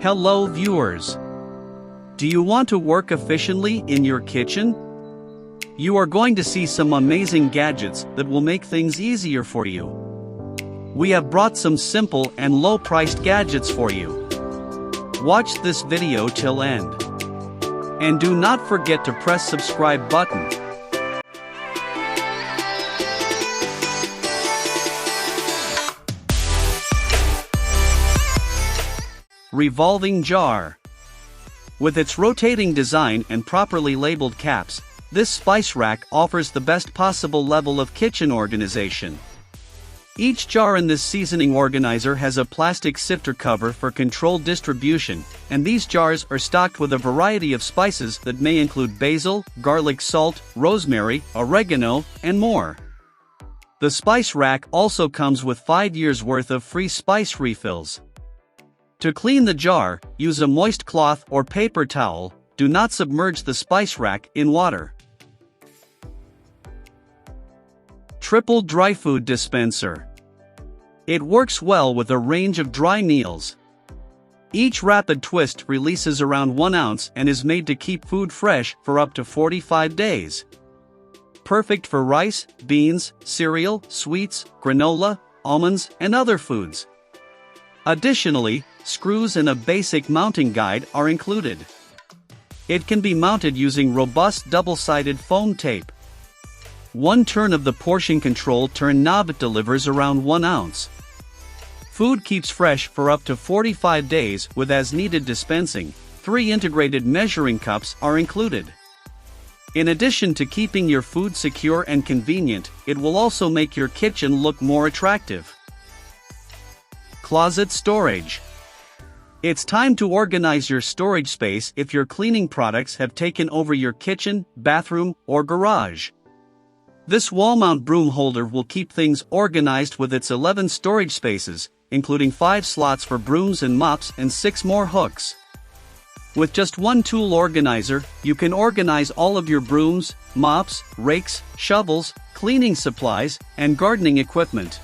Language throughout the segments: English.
Hello viewers. Do you want to work efficiently in your kitchen? You are going to see some amazing gadgets that will make things easier for you. We have brought some simple and low-priced gadgets for you. Watch this video till end. And do not forget to press subscribe button. Revolving jar. With its rotating design and properly labeled caps, this spice rack offers the best possible level of kitchen organization. Each jar in this seasoning organizer has a plastic sifter cover for controlled distribution, and these jars are stocked with a variety of spices that may include basil, garlic salt, rosemary, oregano, and more. The spice rack also comes with 5 years worth of free spice refills. To clean the jar, use a moist cloth or paper towel. Do not submerge the spice rack in water. Triple dry food dispenser. It works well with a range of dry meals. Each rapid twist releases around 1 ounce and is made to keep food fresh for up to 45 days. Perfect for rice, beans, cereal, sweets, granola, almonds, and other foods. Additionally, screws and a basic mounting guide are included. It can be mounted using robust double-sided foam tape. One turn of the portion control turn knob delivers around 1 ounce. Food keeps fresh for up to 45 days with as-needed dispensing. 3 integrated measuring cups are included. In addition to keeping your food secure and convenient, it will also make your kitchen look more attractive. Closet storage. It's time to organize your storage space if your cleaning products have taken over your kitchen, bathroom, or garage. This wall-mount broom holder will keep things organized with its 11 storage spaces, including 5 slots for brooms and mops and 6 more hooks. With just one tool organizer, you can organize all of your brooms, mops, rakes, shovels, cleaning supplies, and gardening equipment.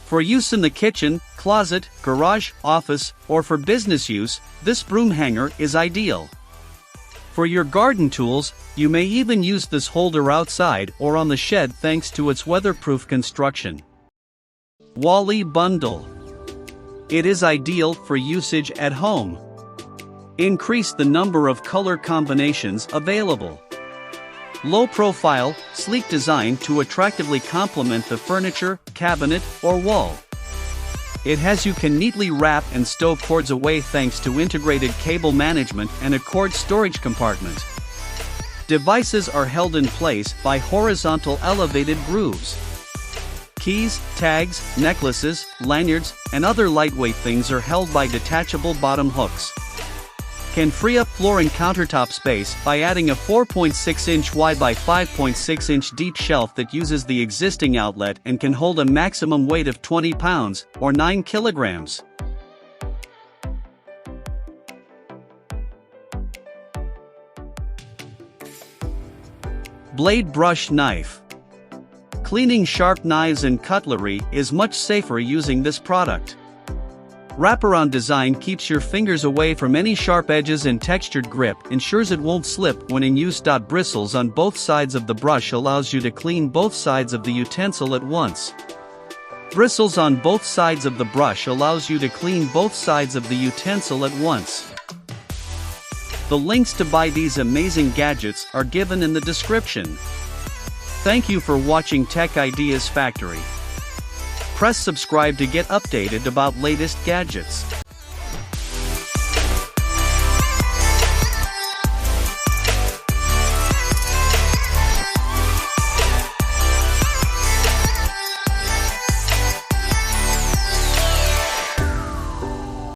For use in the kitchen, closet, garage, office, or for business use, this broom hanger is ideal. For your garden tools, you may even use this holder outside or on the shed thanks to its weatherproof construction. Wally bundle. It is ideal for usage at home. Increase the number of color combinations available. Low profile, sleek design to attractively complement the furniture, cabinet, or wall. It has you can neatly wrap and stow cords away thanks to integrated cable management and a cord storage compartment. Devices are held in place by horizontal elevated grooves. Keys, tags, necklaces, lanyards, and other lightweight things are held by detachable bottom hooks. Can free up floor and countertop space by adding a 4.6-inch wide by 5.6-inch deep shelf that uses the existing outlet and can hold a maximum weight of 20 pounds, or 9 kilograms. Blade brush knife. Cleaning sharp knives and cutlery is much safer using this product. Wraparound design keeps your fingers away from any sharp edges and textured grip ensures it won't slip when in use. Bristles on both sides of the brush allows you to clean both sides of the utensil at once. Bristles on both sides of the brush allows you to clean both sides of the utensil at once. The links to buy these amazing gadgets are given in the description. Thank you for watching Tech Ideas Factory. Press subscribe to get updated about latest gadgets.